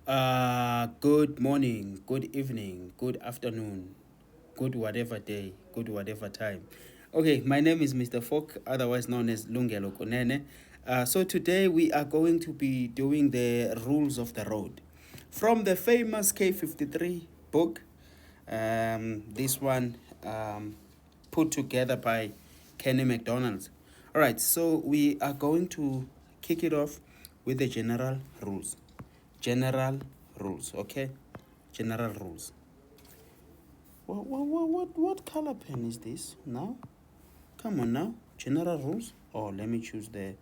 Good morning, good evening, good afternoon, good whatever day, good whatever time. Okay, my name is Mr. Fok, otherwise known as Lungelo Konene. So today we are going to be doing the rules of the road from the famous K53 book. This one put together by Kenny McDonald's. All right, so we are going to kick it off with the general rules. General rules, okay? General rules. What color pen is this now? Come on now. General rules. Oh, let me choose the.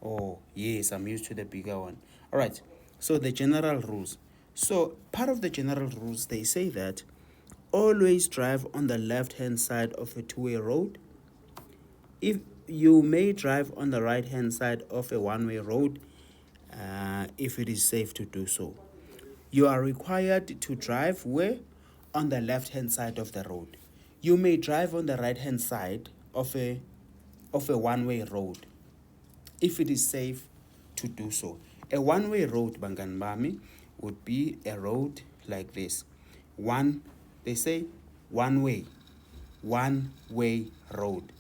Oh, yes, I'm used to the bigger one. All right. So the general rules. So part of the general rules, they say that always drive on the left-hand side of a two-way road. If you may drive on the right-hand side of a one-way road, if it is safe to do so. You are required to drive where? On the left-hand side of the road. You may drive on the right-hand side of a one-way road if it is safe to do so. A one-way road, Bangani Bami, would be a road like this. They say one-way road.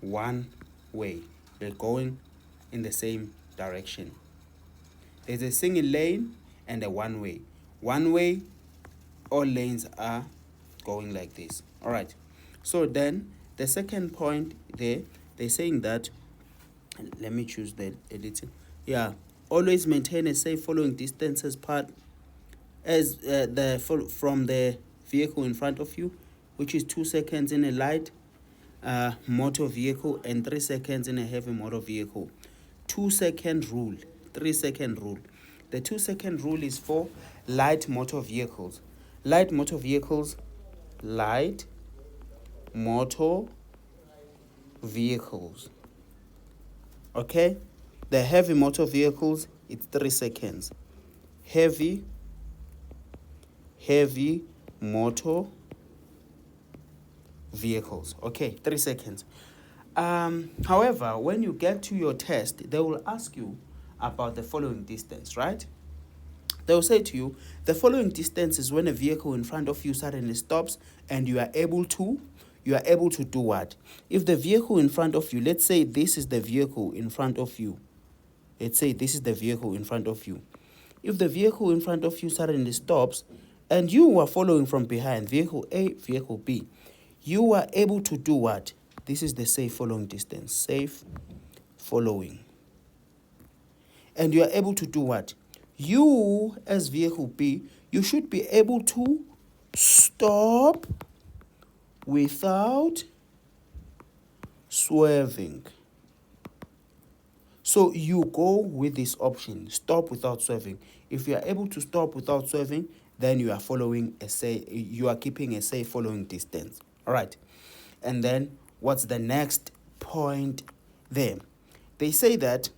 One way. They're going in the same direction. There's a single lane and a one way. One way, all lanes are going like this. All right. So then the second point there, they're saying that, let me choose the editing. Yeah, always maintain a safe following distance as part from the vehicle in front of you, which is 2 seconds in a light motor vehicle and 3 seconds in a heavy motor vehicle. 2 second rule, 3 second rule. The 2 second rule is for light motor vehicles. Light motor vehicles. Okay? The heavy motor vehicles, it's 3 seconds. Heavy motor vehicles. Okay, 3 seconds. However, when you get to your test, they will ask you about the following distance, right? They will say to you, the following distance is when a vehicle in front of you suddenly stops and you are able to do what? If the vehicle in front of you, let's say this is the vehicle in front of you. Let's say this is the vehicle in front of you. If the vehicle in front of you suddenly stops and you are following from behind, vehicle A, vehicle B, you are able to do what? This is the safe following distance. Safe following. And you are able to do what? You, as vehicle B, you should be able to stop without swerving. So you go with this option, stop without swerving. If you are able to stop without swerving, then you are keeping a safe following distance. All right. And then what's the next point there? They say that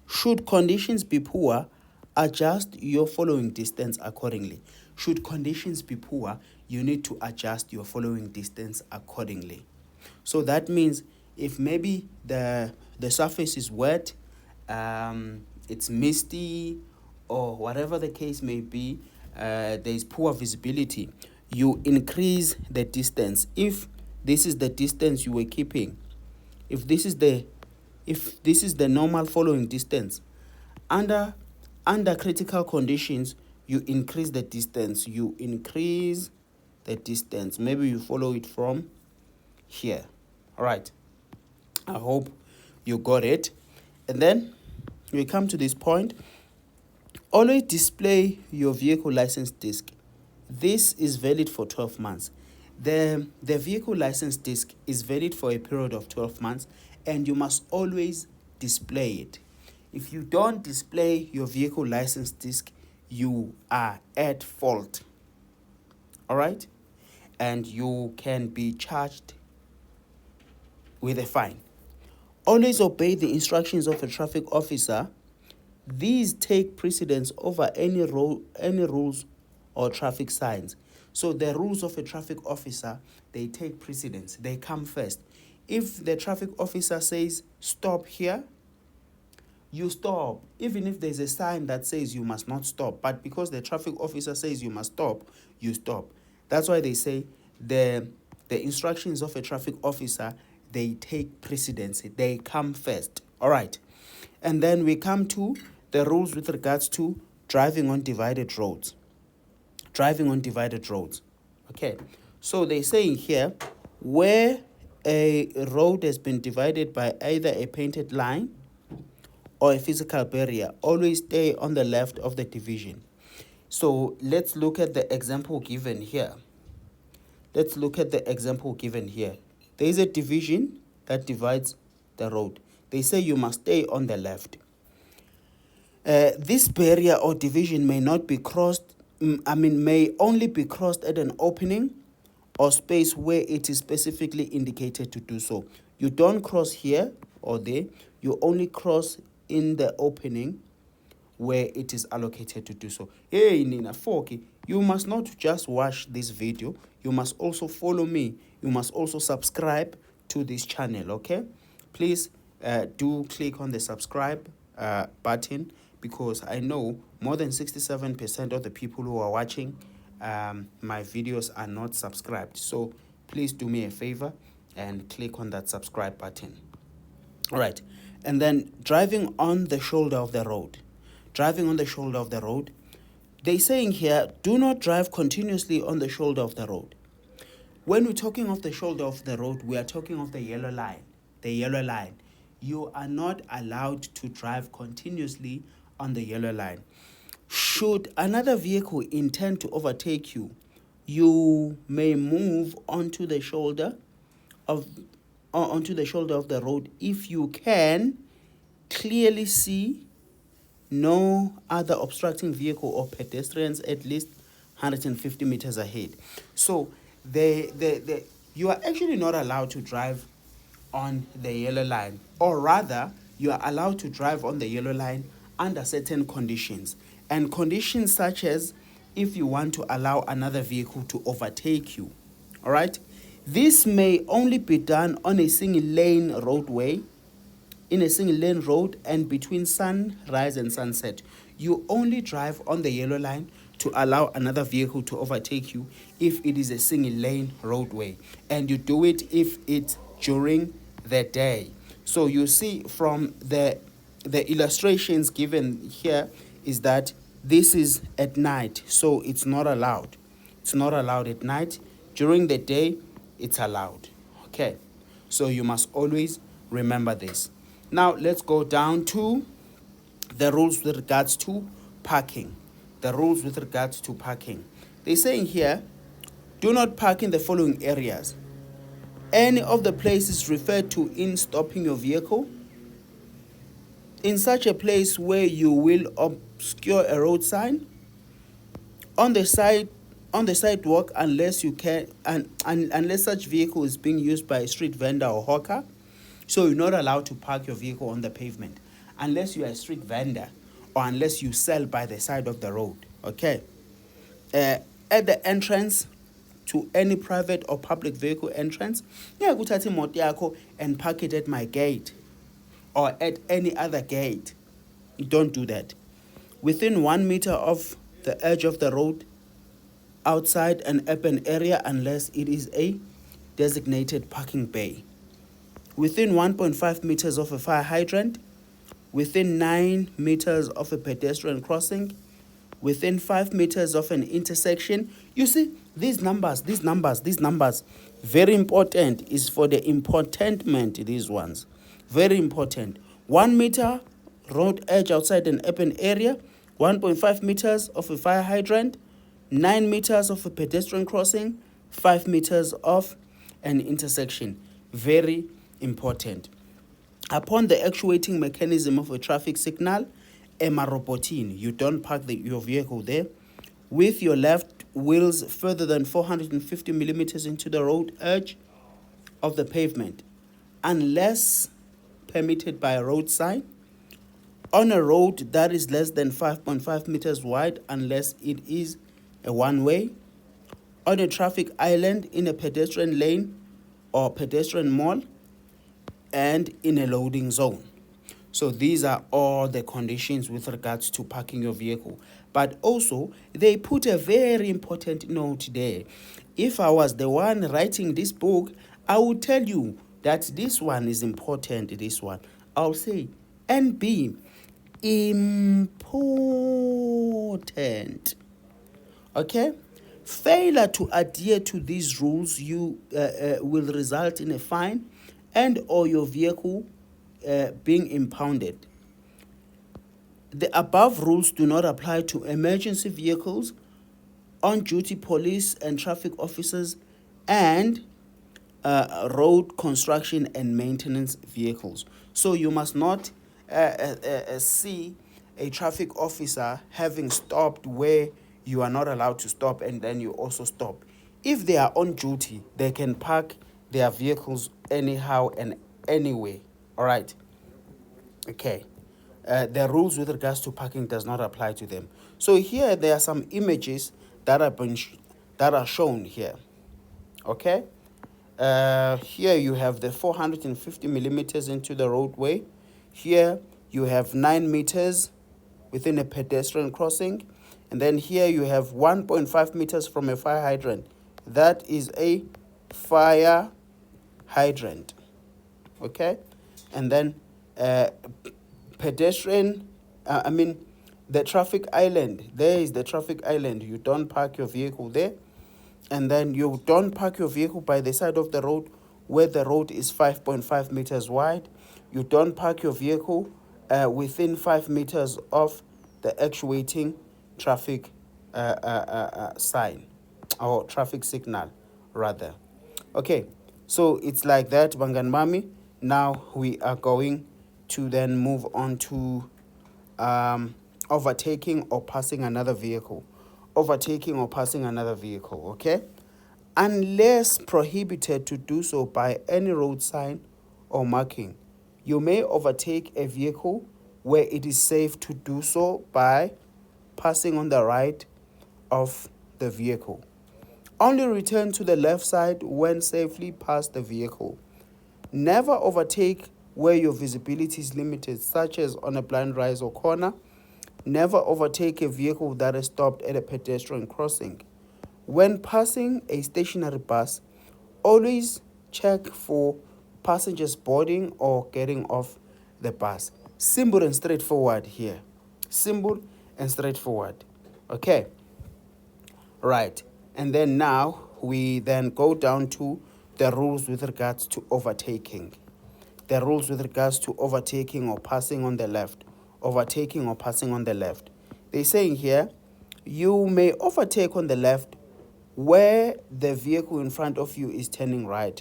should conditions be poor, adjust your following distance accordingly. Should conditions be poor, you need to adjust your following distance accordingly. So that means if maybe the surface is wet, it's misty, or whatever the case may be, there is poor visibility, you increase the distance. If this is the distance you were keeping, if this is the normal following distance, under critical conditions, you increase the distance. Maybe you follow it from here. All right. I hope you got it. And then we come to this point. Always display your vehicle license disc. This is valid for 12 months. The vehicle license disc is valid for a period of 12 months, and you must always display it. If you don't display your vehicle license disc, you are at fault. All right? And you can be charged with a fine. Always obey the instructions of a traffic officer. These take precedence over any rules or traffic signs. So the rules of a traffic officer, they take precedence. They come first. If the traffic officer says stop here, you stop. Even if there's a sign that says you must not stop, but because the traffic officer says you must stop, you stop. That's why they say the instructions of a traffic officer, they take precedence. They come first. All right. And then we come to the rules with regards to driving on divided roads. Driving on divided roads. Okay. So they're saying here, where a road has been divided by either a painted line or a physical barrier, always stay on the left of the division. So let's look at the example given here. Let's look at the example given here. There is a division that divides the road. They say you must stay on the left. This barrier or division may not be crossed, may only be crossed at an opening or space where it is specifically indicated to do so. You don't cross here or there. You only cross in the opening where it is allocated to do so. Hey, Nina Forky, you must not just watch this video. You must also follow me. You must also subscribe to this channel, okay? Please do click on the subscribe button, because I know more than 67% of the people who are watching my videos are not subscribed. So please do me a favor and click on that subscribe button. All right. And then driving on the shoulder of the road. Driving on the shoulder of the road. They're saying here, do not drive continuously on the shoulder of the road. When we're talking of the shoulder of the road, we are talking of the yellow line. The yellow line. You are not allowed to drive continuously on the yellow line. Should another vehicle intend to overtake you, you may move onto the shoulder of the road if you can clearly see no other obstructing vehicle or pedestrians at least 150 meters ahead. So you are actually not allowed to drive on the yellow line, or rather you are allowed to drive on the yellow line under certain conditions, and conditions such as if you want to allow another vehicle to overtake you. All right, this may only be done on a single lane roadway, in a single lane road, and between sunrise and sunset. You only drive on the yellow line to allow another vehicle to overtake you if it is a single lane roadway, and you do it if it's during the day. So you see from the illustrations given here is that this is at night, so it's not allowed. It's not allowed at night. During the day, it's allowed. Okay, so you must always remember this. Now let's go down to the rules with regards to parking. The rules with regards to parking. They're saying here, do not park in the following areas. Any of the places referred to in stopping your vehicle, in such a place where you will obscure a road sign, on the sidewalk unless you can, and unless such vehicle is being used by a street vendor or hawker. So you're not allowed to park your vehicle on the pavement unless you are a street vendor or unless you sell by the side of the road. Okay. At the entrance to any private or public vehicle entrance, yeah, kuthatha imoto yakho and park it at my gate or at any other gate. Don't do that. Within 1 meter of the edge of the road, outside an open area unless it is a designated parking bay. Within 1.5 meters of a fire hydrant, within 9 meters of a pedestrian crossing, within 5 meters of an intersection. You see, these numbers, very important, is for the importantment, these ones. Very important. 1 meter road edge outside an open area, 1.5 meters of a fire hydrant, 9 meters of a pedestrian crossing, 5 meters of an intersection. Very important. Upon the actuating mechanism of a traffic signal, emarobotini, you don't park your vehicle there, with your left wheels further than 450 millimeters into the road edge of the pavement, unless permitted by a road sign, on a road that is less than 5.5 meters wide, unless it is a one-way, on a traffic island, in a pedestrian lane or pedestrian mall, and in a loading zone. So So these are all the conditions with regards to parking your vehicle. But also, they put a very important note there. If I was the one writing this book, I would tell you that this one is important, this one. I'll say, and B, important. Okay? Failure to adhere to these rules will result in a fine and or your vehicle being impounded. The above rules do not apply to emergency vehicles, on-duty police and traffic officers, and road construction and maintenance vehicles. So you must not see a traffic officer having stopped where you are not allowed to stop, and then you also stop. If they are on duty, they can park their vehicles anyhow and anyway. All right. Okay. The rules with regards to parking does not apply to them. So here there are some images that are shown here. Okay. Here you have the 450 millimeters into the roadway. Here you have 9 meters within a pedestrian crossing. And then here you have 1.5 meters from a fire hydrant. That is a fire hydrant. Okay? And then the traffic island. There is the traffic island. You don't park your vehicle there. And then you don't park your vehicle by the side of the road where the road is 5.5 meters wide. You don't park your vehicle within 5 meters of the actuating traffic sign or traffic signal, rather. Okay, so it's like that, Bangan Mami. Now we are going to then move on to overtaking or passing another vehicle. Overtaking or passing another vehicle, okay? Unless prohibited to do so by any road sign or marking, you may overtake a vehicle where it is safe to do so by passing on the right of the vehicle. Only return to the left side when safely past the vehicle. Never overtake where your visibility is limited, such as on a blind rise or corner. Never overtake a vehicle that is stopped at a pedestrian crossing. When passing a stationary bus, always check for passengers boarding or getting off the bus. Simple and straightforward here. Simple and straightforward. Okay. Right. And then now we then go down to the rules with regards to overtaking. The rules with regards to overtaking or passing on the left. Overtaking or passing on the left. They're saying here, you may overtake on the left where the vehicle in front of you is turning right,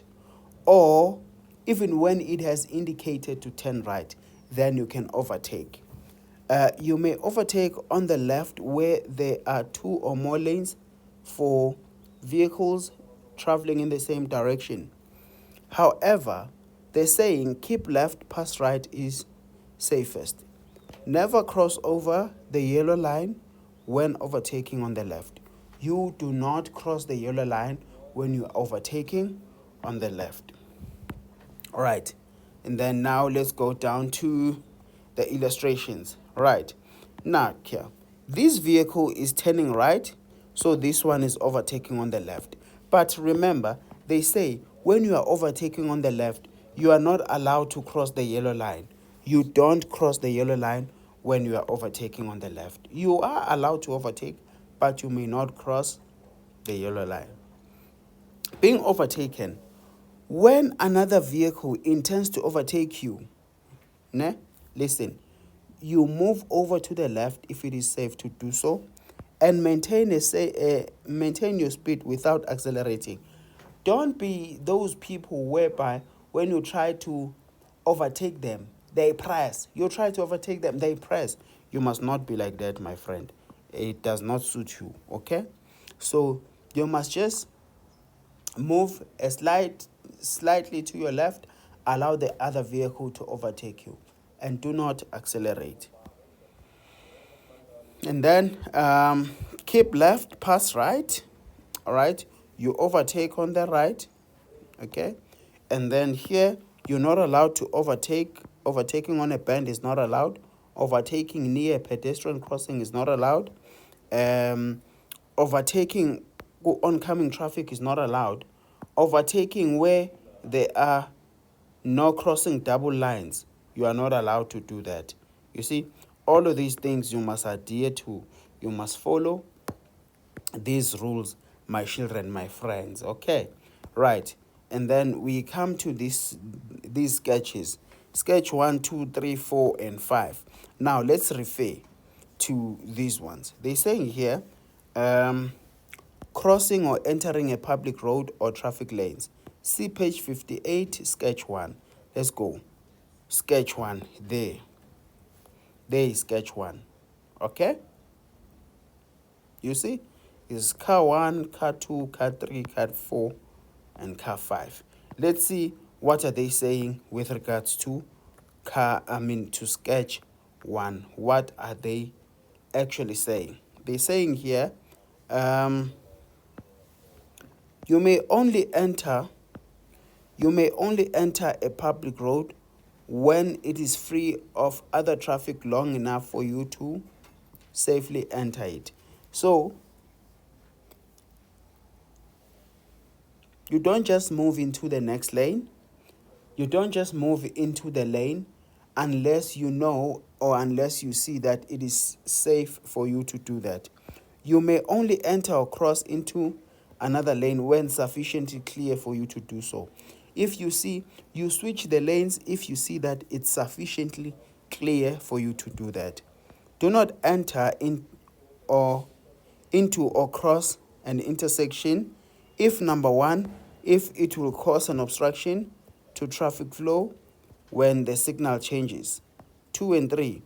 or even when it has indicated to turn right, then you can overtake. You may overtake on the left where there are 2 or more lanes for vehicles traveling in the same direction. However, they're saying keep left, pass right is safest. Never cross over the yellow line when overtaking on the left. You do not cross the yellow line when you are overtaking on the left. All right. And then now let's go down to the illustrations. Right. Now, here, this vehicle is turning right, so this one is overtaking on the left. But remember, they say when you are overtaking on the left, you are not allowed to cross the yellow line. You don't cross the yellow line when you are overtaking on the left. You are allowed to overtake, but you may not cross the yellow line. Being overtaken. When another vehicle intends to overtake you, listen, you move over to the left if it is safe to do so, and maintain your speed without accelerating. Don't be those people whereby when you try to overtake them, they press. You try to overtake them, they press. You must not be like that, my friend. It does not suit you, okay? So you must just move slightly to your left, allow the other vehicle to overtake you, and do not accelerate. And then keep left, pass right. All right, you overtake on the right, okay? And then here, you're not allowed to overtake Overtaking on a bend is not allowed. Overtaking near a pedestrian crossing is not allowed. Overtaking oncoming traffic is not allowed. Overtaking where there are no crossing double lines, you are not allowed to do that. You see, all of these things you must adhere to. You must follow these rules, my children, my friends. Okay, right. And then we come to these sketches. Sketch 1, 2, 3, 4, and 5. Now let's refer to these ones. They're saying here, crossing or entering a public road or traffic lanes. See page 58, sketch 1. Let's go. Sketch 1, there. There is sketch 1. Okay? You see? It's car 1, car 2, car 3, car 4, and car 5. Let's see what are they saying with regards to to sketch 1. What are they actually saying? They're saying here, you may only enter a public road when it is free of other traffic long enough for you to safely enter it. So you don't just move into the next lane. You don't just move into the lane unless you know or unless you see that it is safe for you to do that. You may only enter or cross into another lane when sufficiently clear for you to do so. If you see, you switch the lanes if you see that it's sufficiently clear for you to do that. Do not enter into or cross an intersection if, number 1, if it will cause an obstruction to traffic flow when the signal changes. 2 and 3,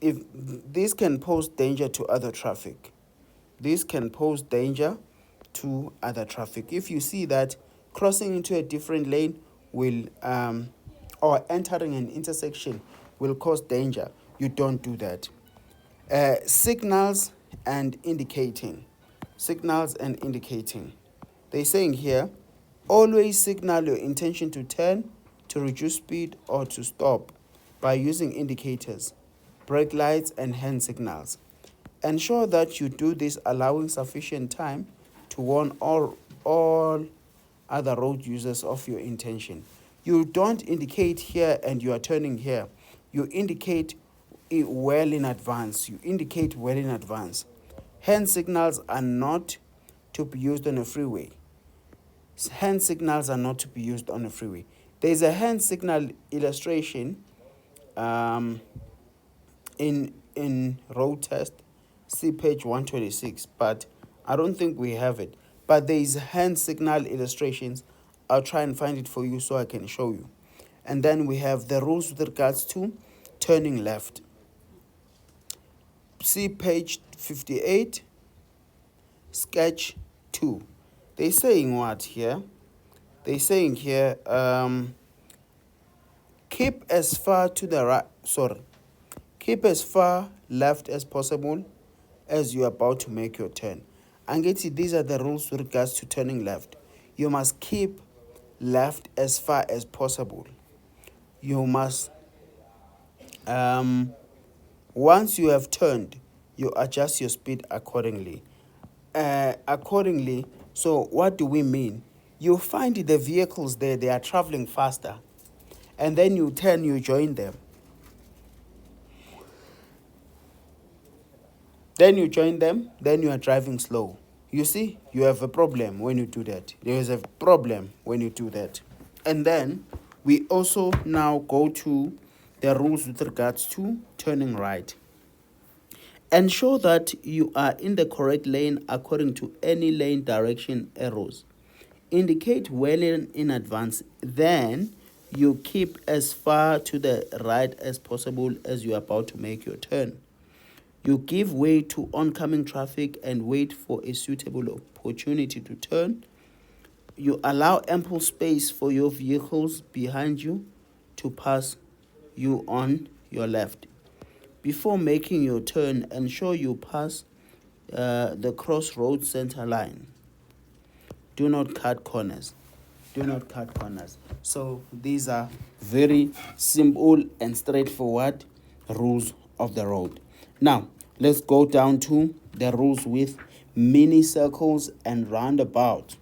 if this can pose danger to other traffic. This can pose danger to other traffic. If you see that crossing into a different lane will or entering an intersection will cause danger, you don't do that. Signals and indicating. Signals and indicating. They're saying here, always signal your intention to turn, to reduce speed, or to stop by using indicators, brake lights, and hand signals. Ensure that you do this, allowing sufficient time to warn all other road users of your intention. You don't indicate here and you are turning here. You indicate it well in advance. Hand signals are not to be used on a freeway. Hand signals are not to be used on a freeway. There is a hand signal illustration in road test. See page 126, but I don't think we have it. But there is hand signal illustrations. I'll try and find it for you so I can show you. And then we have the rules with regards to turning left. See page 58, sketch 2. They're saying what here? They're saying here, keep as far to the right, keep as far left as possible as you're about to make your turn. And these are the rules with regards to turning left. You must keep left as far as possible. You must, once you have turned, you adjust your speed accordingly. So what do we mean? You find the vehicles there, they are traveling faster. And then you turn, you join them. Then you are driving slow. You see, you have a problem when you do that. There is a problem when you do that. And then we also now go to the rules with regards to turning right. Ensure that you are in the correct lane according to any lane direction arrows. Indicate well in advance. Then you keep as far to the right as possible as you are about to make your turn. You give way to oncoming traffic and wait for a suitable opportunity to turn. You allow ample space for your vehicles behind you to pass you on your left. Before making your turn, ensure you pass the crossroad center line. Do not cut corners. So these are very simple and straightforward rules of the road. Now let's go down to the rules with mini circles and roundabout.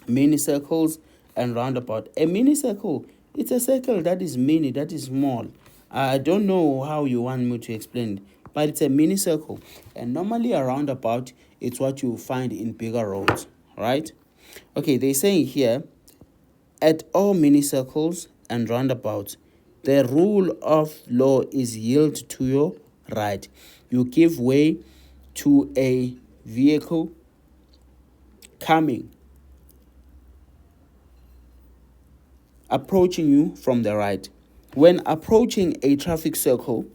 Mini circles and roundabout. A mini circle, it's a circle that is mini, that is small. I don't know how you want me to explain it, but it's a mini circle. And normally a roundabout, it's what you find in bigger roads, right? Okay, they're saying here, at all mini circles and roundabouts, the rule of law is yield to your right. You give way to a vehicle coming, approaching you from the right. When approaching a traffic circle,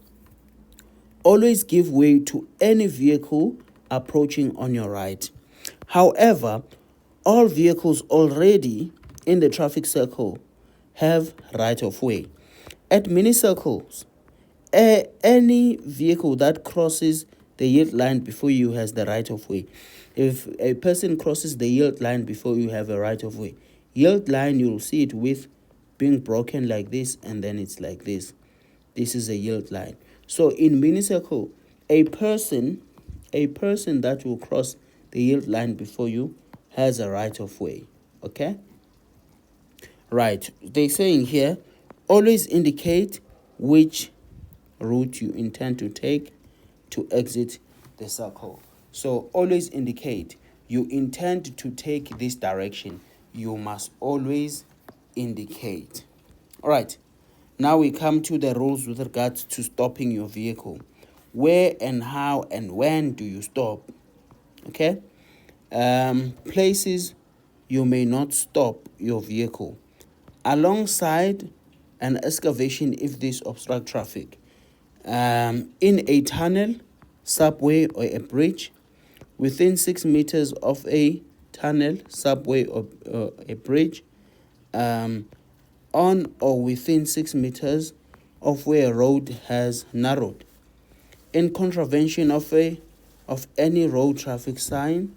always give way to any vehicle approaching on your right. However, all vehicles already in the traffic circle have right of way. At mini circles, any vehicle that crosses the yield line before you has the right of way. If a person crosses the yield line before you, have a right of way. Yield line, you'll see it with being broken like this, and then it's like this. This is a yield line. So in mini circle, a person that will cross the yield line before you has a right of way. Okay? Right. They're saying here, always indicate which route you intend to take to exit the circle. So always indicate you intend to take this direction. You must always indicate. All right. Now we come to the rules with regards to stopping your vehicle. Where and how and when do you stop? Okay. Places you may not stop your vehicle. Alongside an excavation if this obstruct traffic. In a tunnel, subway or a bridge. Within 6 meters of a tunnel, subway or a bridge. On or within 6 meters of where a road has narrowed. In contravention of any road traffic sign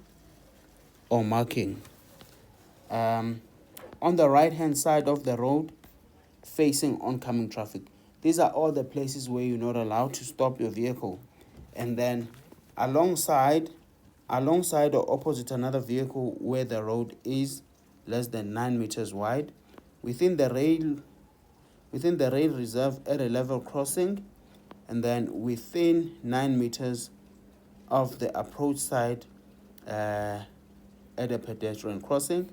or marking. On the right hand side of the road facing oncoming traffic. These are all the places where you're not allowed to stop your vehicle. And then alongside or opposite another vehicle where the road is less than 9 meters wide. Within the rail reserve at a level crossing, and then within 9 meters of the approach side at a pedestrian crossing,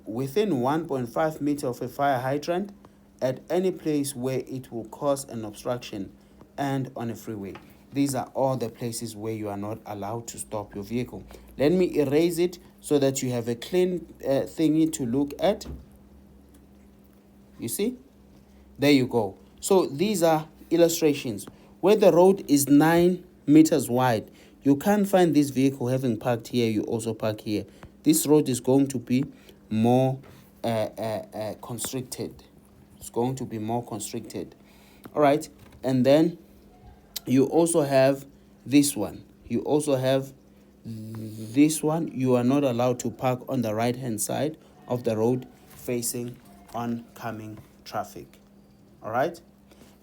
within 1.5 meter of a fire hydrant, at any place where it will cause an obstruction, and on a freeway. These are all the places where you are not allowed to stop your vehicle. Let me erase it so that you have a clean thingy to look at. You see? There you go. So these are illustrations. Where the road is 9 meters wide, you can't find this vehicle having parked here, you also park here. This road is going to be more constricted. It's going to be more constricted. All right. And then you also have this one. You also have this one. You are not allowed to park on the right hand side of the road facing oncoming traffic. All right.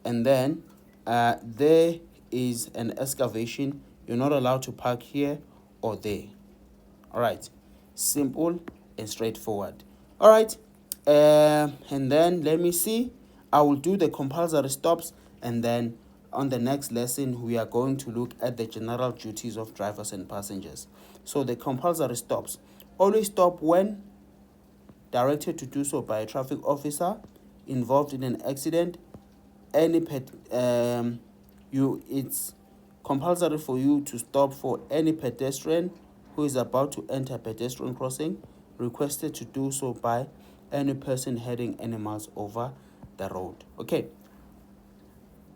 And then there is an excavation. You're not allowed to park here or there. All right. Simple and straightforward. All right. And then let me see. I will do the compulsory stops, and then on the next lesson we are going to look at the general duties of drivers and passengers. So the compulsory stops. Always stop when directed to do so by a traffic officer involved in an accident. It's compulsory for you to stop for any pedestrian who is about to enter a pedestrian crossing, requested to do so by any person heading animals over the road. Okay.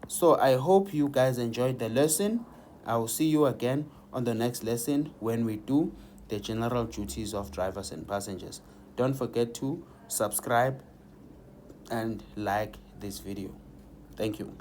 So I hope you guys enjoyed the lesson. I will see you again on the next lesson when we do the general duties of drivers and passengers. Don't forget to subscribe and like this video. Thank you.